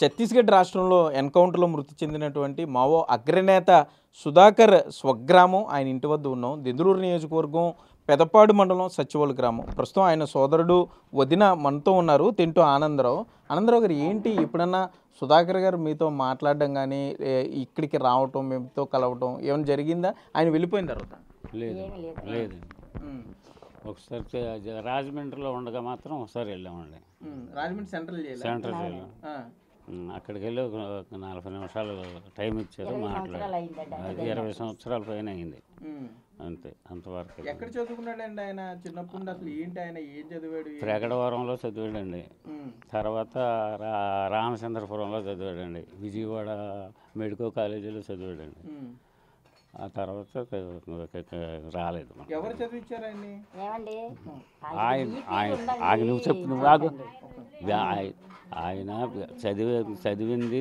ఛత్తీస్గఢ్ రాష్ట్రంలో ఎన్కౌంటర్లో మృతి చెందినటువంటి మావో అగ్రనేత సుధాకర్ స్వగ్రామం ఆయన ఇంటి వద్ద ఉన్నాం. దెందులూరు నియోజకవర్గం పెదపాడు మండలం సచ్చివోలు గ్రామం. ప్రస్తుతం ఆయన సోదరుడు వదిన మనతో ఉన్నారు, తింటూ ఆనందరావు. ఆనందరావు గారు, ఏంటి ఎప్పుడన్నా సుధాకర్ గారు మీతో మాట్లాడడం కానీ ఇక్కడికి రావటం, మీతో కలవటం ఏమైనా జరిగిందా ఆయన వెళ్ళిపోయిన తర్వాత? లేదు లేదు ఒకసారి రాజమండ్రిలో ఉండగా మాత్రం ఒకసారి వెళ్ళామండి. రాజమండ్రి సెంట్రల్ వెళ్ళాం. అక్కడికి వెళ్ళి ఒక 40 నిమిషాలు టైం ఇచ్చారు, మాట్లాడారు. అది 20 సంవత్సరాల పైన అయింది అంతే, అంతవరకు. ఎక్కడ చదువుకున్నాడండి ఆయన చిన్నప్పుడు? అసలు ఏంటి ఆయన ఏం చదివాడు? ప్రగడవరంలో చదివాడండి, తర్వాత రామచంద్రపురంలో చదివాడండి, విజయవాడ మెడికల్ కాలేజీలో చదివాడండి. ఆ తర్వాత రాలేదు. ఎవరు చదివించారు ఆయన్ని? ఆయన నువ్వు చెప్పు, నువ్వు ఆగు. ఆయన చదివింది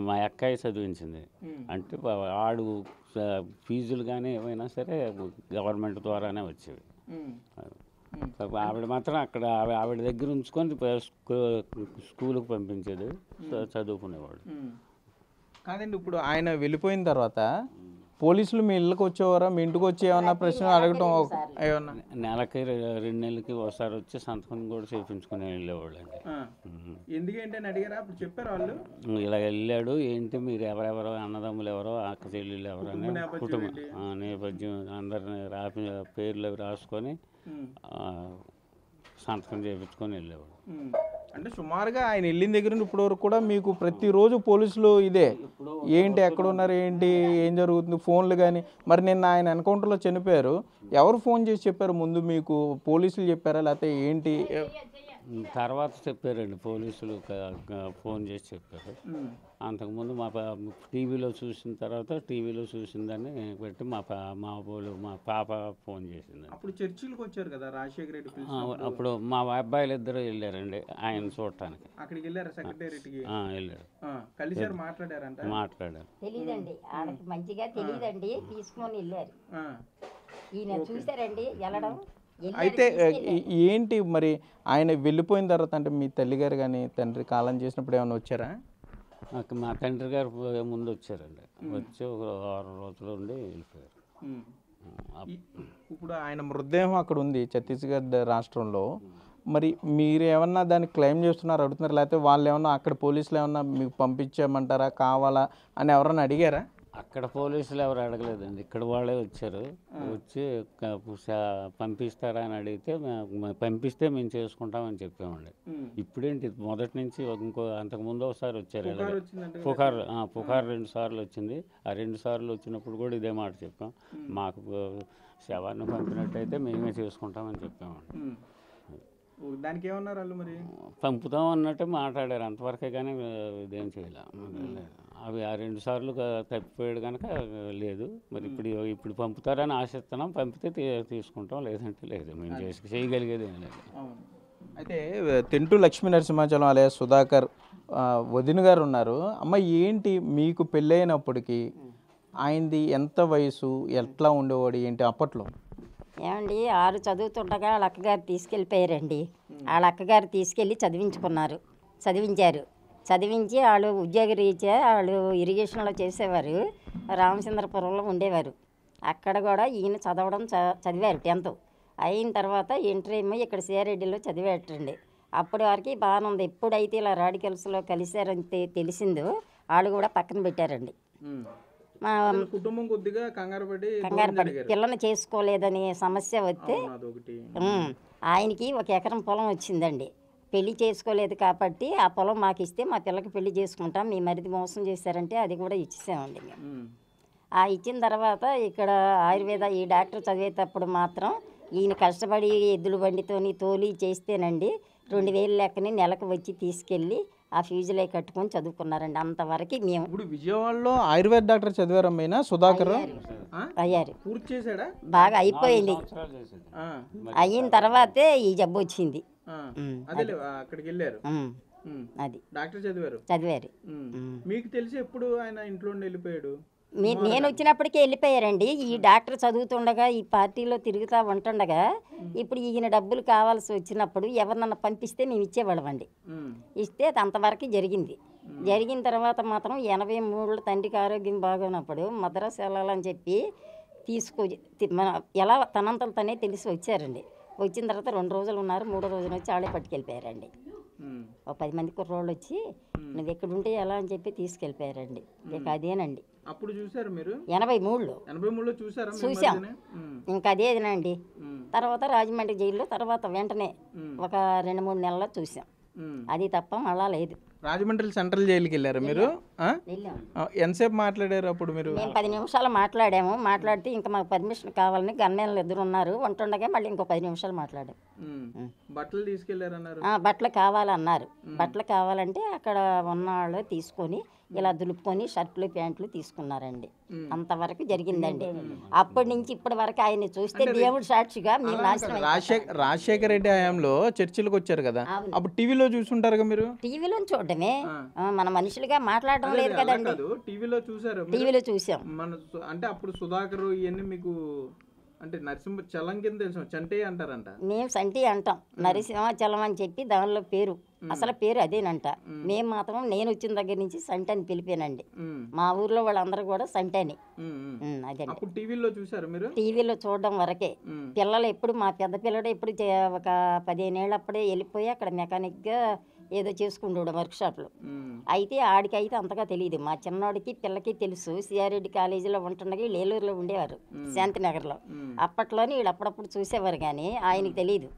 మా అక్కయ్య చదివించింది. అంటే వాడు ఫీజులు కానీ ఏమైనా సరే గవర్నమెంట్ ద్వారానే వచ్చేవి. ఆవిడ మాత్రం అక్కడ ఆవిడ దగ్గర ఉంచుకొని స్కూల్కి పంపించేది, చదువుకునేవాడు. కాదండి, ఇప్పుడు ఆయన వెళ్ళిపోయిన తర్వాత పోలీసులు మీ ఇళ్ళకి వచ్చేవారా? మీ ఇంటికి వచ్చి ఏమన్నా ప్రశ్న అడగటం ఏమన్నా? నెలకి 2 నెలలకి ఒకసారి వచ్చి సంతకం కూడా చేయించుకుని వెళ్ళేవాళ్ళు అండి. ఎందుకేంటి అని అడిగారా? అప్పుడు చెప్పారు వాళ్ళు ఇలా వెళ్ళాడు, ఏంటి మీరు ఎవరెవరో అన్నదమ్ములు ఎవరో అక్క చెల్లెళ్ళు ఎవరో అని కుటుంబం నేపథ్యం అందరిని పేర్లు అవి రాసుకొని సంతకం చేయించుకొని వెళ్ళేవాడు. అంటే సుమారుగా ఆయన వెళ్ళిన దగ్గర నుండి ఇప్పటి వరకు కూడా మీకు ప్రతిరోజు పోలీసులు ఇదే, ఏంటి ఎక్కడ ఉన్నారు, ఏంటి ఏం జరుగుతుంది, ఫోన్లు కానీ. మరి నిన్న ఆయన ఎన్కౌంటర్లో చనిపోయారు, ఎవరు ఫోన్ చేసి చెప్పారు ముందు మీకు? పోలీసులు చెప్పారా లేకపోతే ఏంటి? తర్వాత చెప్పారండి, పోలీసులు ఫోన్ చేసి చెప్పారు. అంతకుముందు మా టీవీలో చూసిన తర్వాత టీవీలో చూసిందని పెట్టి మా పాప ఫోన్ చేసింది. అప్పుడు చర్చిలకు వచ్చారు కదా రాజశేఖర రెడ్డి? అప్పుడు మా అబ్బాయిలు ఇద్దరు వెళ్ళారండి ఆయన చూడటానికి. అక్కడికి వెళ్ళారు, సెక్రటేరియట్కి వెళ్ళారు, కలిసారు, మాట్లాడారంట? మాట్లాడారు. తెలీదండి, ఆడకి మంచిగా తెలీదండి, తీసుకొని వెళ్ళారు. ఈయన చూసారండి వెళ్ళడం. అయితే ఏంటి మరి ఆయన వెళ్ళిపోయిన తర్వాత, అంటే మీ తల్లిగారు కానీ తండ్రి కాలం చేసినప్పుడు ఏమైనా వచ్చారా? మా తండ్రి గారు ముందు వచ్చారండి, వచ్చి ఒక 6 రోజులు ఉండి వెళ్ళిపోయారు. ఇప్పుడు ఆయన మృతదేహం అక్కడ ఉంది ఛత్తీస్గఢ్ రాష్ట్రంలో. మరి మీరు ఏమన్నా దాన్ని క్లెయిమ్ చేస్తున్నారు, అడుగుతున్నారు, లేకపోతే వాళ్ళు ఏమన్నా అక్కడ పోలీసులు ఏమన్నా మీకు పంపించామంటారా, కావాలా అని ఎవరన్నా అడిగారా? అక్కడ పోలీసులు ఎవరు అడగలేదండి, ఇక్కడ వాళ్ళే వచ్చారు. వచ్చి పంపిస్తారా అని అడిగితే పంపిస్తే మేము చేసుకుంటామని చెప్పామండి. ఇప్పుడేంటి మొదటి నుంచి అంతకుముందు ఒకసారి వచ్చారు, పుకార్ 2 సార్లు వచ్చింది. ఆ 2 సార్లు వచ్చినప్పుడు కూడా ఇదే మాట చెప్పాం, మాకు శవాన్ని పంపినట్టయితే మేమే చేసుకుంటామని చెప్పామండి. దానికి ఏమన్నారు వాళ్ళు? మరి పంపుతాం అన్నట్టు మాట్లాడారు, అంతవరకే కానీ ఇదేం చేయలే. అవి ఆ 2 సార్లు తప్పిపోయాడు కనుక లేదు. మరి ఇప్పుడు పంపుతారని ఆశిస్తున్నాం, పంపితే తీసుకుంటాం, లేదంటే లేదు, మేము చేయగలిగేది ఏం లేదు. అయితే తింటూ లక్ష్మీ నరసింహాచలం అలే సుధాకర్ వదిన గారు ఉన్నారు. అమ్మ, ఏంటి మీకు పెళ్ళైనప్పటికీ ఆయనది ఎంత వయసు, ఎట్లా ఉండేవాడు ఏంటి అప్పట్లో? ఏమండి, 6 చదువుతుండగా వాళ్ళ అక్కగారు తీసుకెళ్ళిపోయారండి. వాళ్ళ అక్కగారు తీసుకెళ్ళి చదివించారు. చదివించి వాళ్ళు ఉద్యోగ రీత్యా వాళ్ళు ఇరిగేషన్లో చేసేవారు, రామచంద్రపురంలో ఉండేవారు. అక్కడ కూడా ఈయన చదివారు 10th అయిన తర్వాత ఇంటర్ ఏమో ఇక్కడ సిఆర్రెడ్డిలో చదివేటండి. అప్పటి వరకు బాగానే ఉంది. ఎప్పుడైతే ఇలా రాడికల్స్లో కలిశారని తెలిసిందో వాళ్ళు కూడా పక్కన పెట్టారండి. మా కుటుంబం కొద్దిగా కంగారు పడి పిల్లని చేసుకోలేదనే సమస్య వస్తే ఆయనకి 1 ఎకరం పొలం వచ్చిందండి. పెళ్లి చేసుకోలేదు కాబట్టి ఆ పొలం మాకు ఇస్తే మా పిల్లకి పెళ్లి చేసుకుంటాం, మీ మరిది మోసం చేశారంటే అది కూడా ఇచ్చేసామండి మేము. ఆ ఇచ్చిన తర్వాత ఇక్కడ ఆయుర్వేద ఈ డాక్టర్ చదివేటప్పుడు మాత్రం ఈయన కష్టపడి ఎద్దుల బండితోని తోలి చేస్తేనండి 2000 లెక్కని నెలకు వచ్చి తీసుకెళ్ళి ఆ ఫీజులే కట్టుకొని చదువుకున్నారండి. అంతవరకు మేము. ఇప్పుడు విజయవాడలో ఆయుర్వేద డాక్టర్ చదివారమ్మైనా సుధాకర్ అయ్యారు, పూర్తి చేశాడా? బాగా అయిపోయింది. అయిన తర్వాతే ఈ జబ్బు వచ్చింది. అక్కడికి వెళ్ళారు, అది డాక్టర్ చదివారు. మీకు తెలిసి ఎప్పుడు ఆయన ఇంట్లో వెళ్ళిపోయాడు? నేను వచ్చినప్పటికే వెళ్ళిపోయారండి. ఈ డాక్టర్ చదువుతుండగా ఈ పార్టీలో తిరుగుతూ ఉంటుండగా ఇప్పుడు ఈయన డబ్బులు కావాల్సి వచ్చినప్పుడు ఎవరినన్నా పంపిస్తే మేము ఇచ్చేవాళ్ళమండి. ఇస్తే అది అంతవరకు జరిగింది. జరిగిన తర్వాత మాత్రం 83లో తండ్రికి ఆరోగ్యం బాగున్నప్పుడు మద్రాసు వెళ్ళాలని చెప్పి మన ఎలా తనంతలు తనే తెలిసి వచ్చారండి. వచ్చిన తర్వాత 2 రోజులు ఉన్నారు, 3వ రోజున వచ్చి ఆడే పట్టుకెళ్ళిపోయారండి. ఒక 10 మంది కుర్రోళ్ళు వచ్చి నువ్వు ఎక్కడుంటే ఎలా అని చెప్పి తీసుకెళ్ళిపోయారండి. ఇక అదేనండి. అప్పుడు చూసారు మీరు 83లో చూసారా? చూసాం. ఇంకా అదేనండి. తర్వాత రాజమండ్రి జైల్లో తర్వాత వెంటనే ఒక 2-3 నెలల్లో చూసాం. అది తప్ప మళ్ళా లేదు. రాజమండ్రి సెంట్రల్ జైలుకి వెళ్ళారు మీరు? వెళ్ళాం. ఎంతసేపు మాట్లాడారు అప్పుడు మీరు? మేము 10 నిమిషాలు మాట్లాడాము. మాట్లాడితే ఇంకా మాకు పర్మిషన్ కావాలని గన్మెన్లు 2 ఉన్నారు. ఉంటుండగా మళ్ళీ ఇంకో 10 నిమిషాలు మాట్లాడాము. బట్టలు తీసుకెళ్లారన్నారు? బట్టలు కావాలన్నారు. బట్టలు కావాలంటే అక్కడ ఉన్న వాళ్ళు తీసుకొని ఇలా దులుపుకొని షర్ట్లు ప్యాంట్లు తీసుకున్నారండి. అంతవరకు జరిగిందండి. అప్పటి నుంచి ఇప్పటి వరకు ఆయన్ని చూస్తే దేవుడు సాక్షిగా మేము నాశనం. రాజశేఖర రెడ్డి హయాంలో చర్చిలకు వచ్చారు కదా, అప్పుడు టీవీలో చూసుంటారుగా మీరు? టీవీలో చూడటమే, మన మనుషులుగా మాట్లాడడం లేదు కదండి. టీవీలో చూసారు? టీవీలో చూసాం. అంటే అప్పుడు సుధాకర్ ఇవన్నీ మీకు అంటే నరసింహచలం కింద తెలుసు, చంటే అంటారంట. మేము సంటి అంటాం, నరసింహచలం అని చెప్పి దానిలో పేరు, అసలు పేరు అదేనంట. మేము మాత్రం నేను వచ్చిన దగ్గర నుంచి సంటి అని పిలిపానండి. మా ఊర్లో వాళ్ళందరూ కూడా సంటి అని. అదే టీవీలో చూసారు మీరు? టీవీలో చూడడం వరకే. పిల్లలు ఎప్పుడు మా పెద్ద పిల్లడు ఎప్పుడు ఒక 15 ఏళ్ళప్పుడే వెళ్ళిపోయి అక్కడ మెకానిక్గా ఏదో చేసుకుంటాడు వర్క్షాప్లో. అయితే ఆడికైతే అంతగా తెలియదు. మా చిన్నోడికి పిల్లకి తెలుసు. సిఆర్రెడ్డి కాలేజీలో ఉంటుండగా వీళ్ళు ఏలూరులో ఉండేవారు, శాంతినగర్లో. అప్పట్లోనే వీళ్ళు అప్పుడప్పుడు చూసేవారు కానీ ఆయనకి తెలియదు.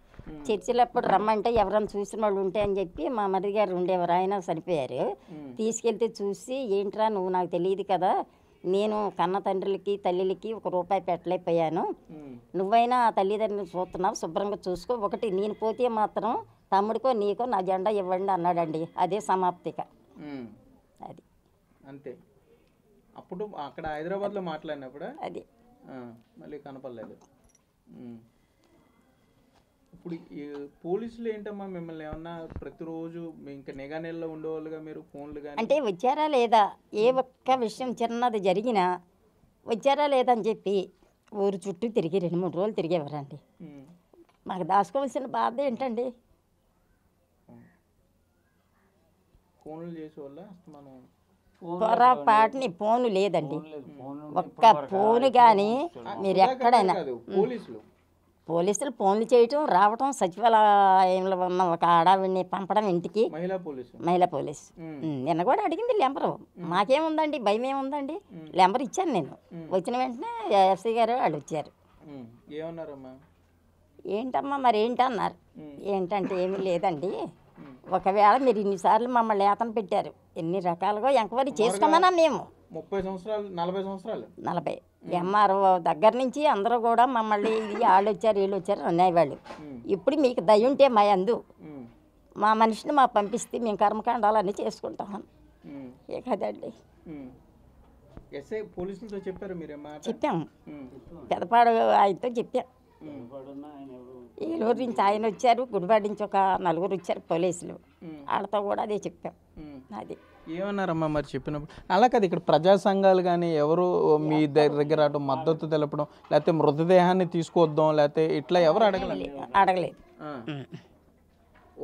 చర్చిలో అప్పుడు రమ్మంటే ఎవరైనా చూసిన వాళ్ళు ఉంటే అని చెప్పి మా మరిది గారు ఉండేవారు, ఆయన చనిపోయారు. తీసుకెళ్తే చూసి ఏంట్రా నువ్వు నాకు తెలియదు కదా, నేను కన్న తండ్రులకి తల్లికి ₹1 పెట్టలేకపోయాను, నువ్వైనా ఆ తల్లిదండ్రులు చూస్తున్నావు, శుభ్రంగా చూసుకో, ఒకటి నేను పోతే మాత్రం తమ్ముడికో నీకో నా జెండా ఇవ్వండి అన్నాడండి. అదే సమాప్తిక. అది అంతే. అప్పుడు అక్కడ హైదరాబాద్లో మాట్లాడినప్పుడు అది మళ్ళీ కనపడలేదు. ఇప్పుడు పోలీసులు ఏంటమ్మా మిమ్మల్ని ఏమన్నా ప్రతిరోజు ఇంకా నిఘా నెలలో ఉండేవాళ్ళుగా మీరు? ఫోన్లు కానీ అంటే వచ్చారా లేదా, ఏ ఒక్క విషయం చిన్నది జరిగినా వచ్చారా లేదా అని చెప్పి ఊరు చుట్టూ తిరిగి 2-3 రోజులు తిరిగేవారండి. మాకు దాచుకోవాల్సిన బాధ ఏంటండి? ఫోన్లు చేసేవాళ్ళ? మనం పొరపాటుని ఫోను లేదండి. ఒక్క ఫోను కానీ మీరు ఎక్కడైనా పోలీసులు ఫోన్లు చేయటం, రావటం, సచివాలయంలో ఉన్న ఒక ఆడావిడిని పంపడం ఇంటికి, మహిళా పోలీసు. నిన్న కూడా అడిగింది నెంబరు. మాకేముందండి, భయం ఏముందండి, నెంబర్ ఇచ్చాను నేను. వచ్చిన వెంటనే ఎస్ఐ గారు వాళ్ళు వచ్చారు. ఏమన్నారమ్మా? ఏంటమ్మా మరి ఏంటన్నారు. ఏంటంటే ఏమీ లేదండి, ఒకవేళ మీరు ఇన్నిసార్లు మమ్మల్ని ఏతన పెట్టారు, ఎన్ని రకాలుగా ఎంక్వైరీ చేసుకోమన్నా మేము 30 సంవత్సరాలు 40 సంవత్సరాలు 40 ఎంఆర్ఓ దగ్గర నుంచి అందరూ కూడా మమ్మల్ని వాళ్ళు వచ్చారు వీళ్ళు వచ్చారు అనేవాళ్ళు. ఇప్పుడు మీకు దయ ఉంటే మా అందు మా మనిషిని మా పంపిస్తే మేము కర్మకాండాలన్నీ చేసుకుంటాం. ఏ కదండి. పోలీసులతో చెప్పారు మీరు? చెప్పాము, పెదపాడు ఆయనతో చెప్పాం. ఏలూరు నుంచి ఆయన వచ్చారు, గుడివాడ నుంచి ఒక 4 వచ్చారు పోలీసులు, వాళ్ళతో కూడా అదే చెప్పాం. అది ఏమన్నారమ్మా మరి చెప్పినప్పుడు? అలా కాదు, ఇక్కడ ప్రజా సంఘాలు కానీ ఎవరు మీ దగ్గర అటు మద్దతు తెలపడం, లేకపోతే మృతదేహాన్ని తీసుకొద్దాం లేకపోతే ఇట్లా ఎవరు అడగలేదు.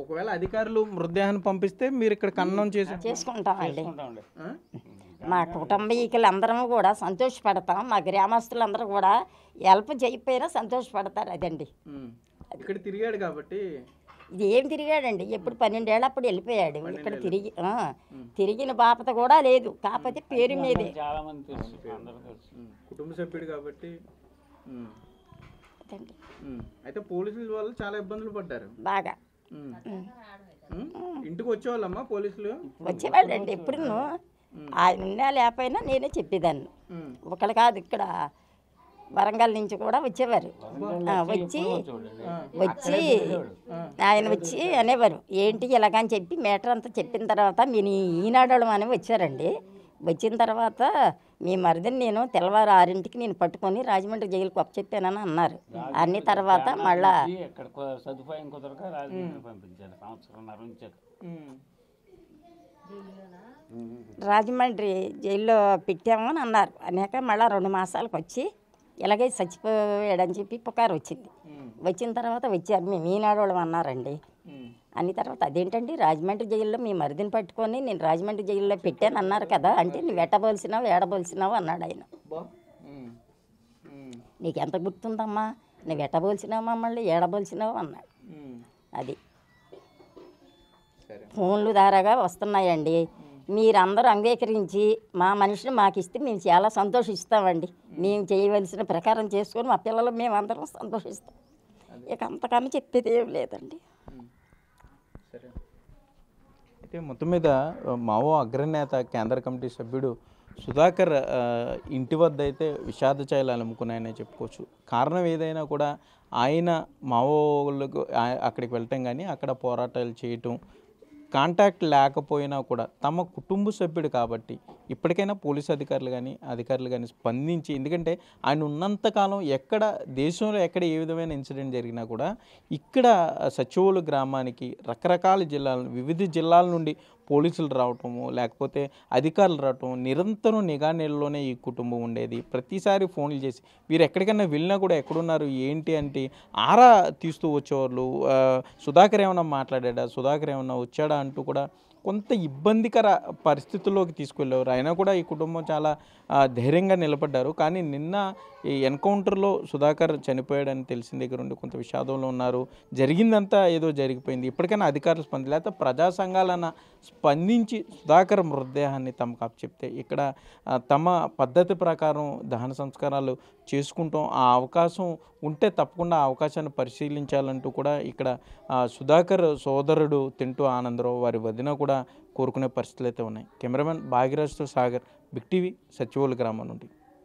ఒకవేళ అధికారులు మృతదేహాన్ని పంపిస్తే మీరు ఇక్కడ ఖననం చేసుకుంటామండి. మా కుటుంబీకులు అందరం కూడా సంతోషపడతాం. మా గ్రామస్తులందరూ కూడా హెల్ప్ చేయకపోయినా సంతోషపడతారు. అదండి. ఇక్కడ తిరిగాడు కాబట్టి ఇది ఏం తిరిగాడండి, ఎప్పుడు 12 ఏళ్ళు అప్పుడు వెళ్ళిపోయాడు. ఇక్కడ తిరిగిన బాపత కూడా లేదు, కాకపోతే పేరు మీదే. కుటుంబ సభ్యుడు కాబట్టి. అయితే పోలీసుల వల్ల చాలా ఇబ్బందులు పడ్డారు బాగా. ఇంటికి వచ్చేవాళ్ళమ్మా పోలీసులు? వచ్చేవాళ్ళండి ఎప్పుడు. ఆయన ఉన్నా లేకపోయినా నేనే చెప్పేదాన్ని. ఒకళ్ళు కాదు, ఇక్కడ వరంగల్ నుంచి కూడా వచ్చేవారు. వచ్చి ఆయన వచ్చి అనేవారు ఏంటి ఇలాగని చెప్పి మేటర్ అంతా చెప్పిన తర్వాత మీరు ఈనాడడం అని వచ్చారండి. వచ్చిన తర్వాత మీ మరిదిని నేను తెల్లవారు 6ంటికి నేను పట్టుకొని రాజమండ్రి జైలుకి చెప్పానని అన్నారు. అన్ని తర్వాత మళ్ళా సదుపాయం కుదరక రాజమండ్రి పంపించారు. రాజమండ్రి జైల్లో పెట్టాము అని అన్నారు. అనేక మళ్ళీ 2 మాసాలకు వచ్చి ఇలాగే చచ్చిపోయాడని చెప్పి పుకారు వచ్చింది. వచ్చిన తర్వాత వచ్చారు, మేము ఈనాడు వాళ్ళం అన్నారండి. అన్ని తర్వాత అదేంటండి రాజమండ్రి జైల్లో మీ మరిదిని పట్టుకొని నేను రాజమండ్రి జైల్లో పెట్టాను అన్నారు కదా, అంటే నువ్వు ఎట్టబోల్సినావు ఏడబోల్సినావు అన్నాడు ఆయన. నీకు ఎంత గుర్తుందమ్మా, నువ్వు ఎట్టబోల్సినావు మమ్మల్ని ఏడబోల్సినావు అన్నాడు. అది ఫోన్లు ద్వారాగా వస్తున్నాయండి. మీరందరూ అంగీకరించి మా మనిషిని మాకు ఇస్తే మేము చాలా సంతోషిస్తామండి. మేము చేయవలసిన ప్రకారం చేసుకొని మా పిల్లలు మేమందరం సంతోషిస్తాం. ఇక అంతకన్నా చెప్పేది ఏం లేదండి. అయితే మొత్తం మీద మావో అగ్రనేత కేంద్ర కమిటీ సభ్యుడు సుధాకర్ ఇంటి వద్ద అయితే విషాద ఛాయలు అలుముకున్నాయనే చెప్పుకోవచ్చు. కారణం ఏదైనా కూడా ఆయన మావోలకు అక్కడికి వెళ్ళటం కానీ అక్కడ పోరాటాలు చేయటం, కాంటాక్ట్ లేకపోయినా కూడా తమ కుటుంబ సభ్యుడు కాబట్టి ఇప్పటికైనా పోలీసు అధికారులు కానీ స్పందించి, ఎందుకంటే ఆయన ఉన్నంతకాలం ఎక్కడ దేశంలో ఎక్కడ ఏ విధమైన ఇన్సిడెంట్ జరిగినా కూడా ఇక్కడ సచివోలు గ్రామానికి రకరకాల వివిధ జిల్లాల నుండి పోలీసులు రావటము, లేకపోతే అధికారులు రావటం, నిరంతరం నిఘా నెలలోనే ఈ కుటుంబం ఉండేది. ప్రతిసారి ఫోన్లు చేసి వీరు ఎక్కడికైనా వెళ్ళినా కూడా ఎక్కడున్నారు ఏంటి అంటే ఆరా తీస్తూ వచ్చేవాళ్ళు. సుధాకర్ ఏమన్నా మాట్లాడా, సుధాకర్ ఏమన్నా వచ్చాడా అంటూ కూడా కొంత ఇబ్బందికర పరిస్థితుల్లోకి తీసుకెళ్ళేవారు. అయినా కూడా ఈ కుటుంబం చాలా ధైర్యంగా నిలబడ్డారు. కానీ నిన్న ఈ ఎన్కౌంటర్లో సుధాకర్ చనిపోయాడని తెలిసిన దగ్గర ఉండి కొంత విషాదంలో ఉన్నారు. జరిగిందంతా ఏదో జరిగిపోయింది, ఇప్పటికైనా అధికారులు లేకపోతే ప్రజా సంఘాలన్న స్పందించి సుధాకర్ మృతదేహాన్ని తమకు అప్పచెప్తే ఇక్కడ తమ పద్ధతి ప్రకారం దహన సంస్కారాలు చేసుకుంటాం, ఆ అవకాశం ఉంటే తప్పకుండా ఆ అవకాశాన్ని పరిశీలించాలంటూ కూడా ఇక్కడ సుధాకర్ సోదరుడు తింటూ ఆనందరావు వారి వదిన కూడా కోరుకునే పరిస్థితులు అయితే ఉన్నాయి. కెమెరామెన్ భాగ్యరాజ్తో సాగర్, బిగ్ టీవీ, సచివోలు గ్రామం నుండి.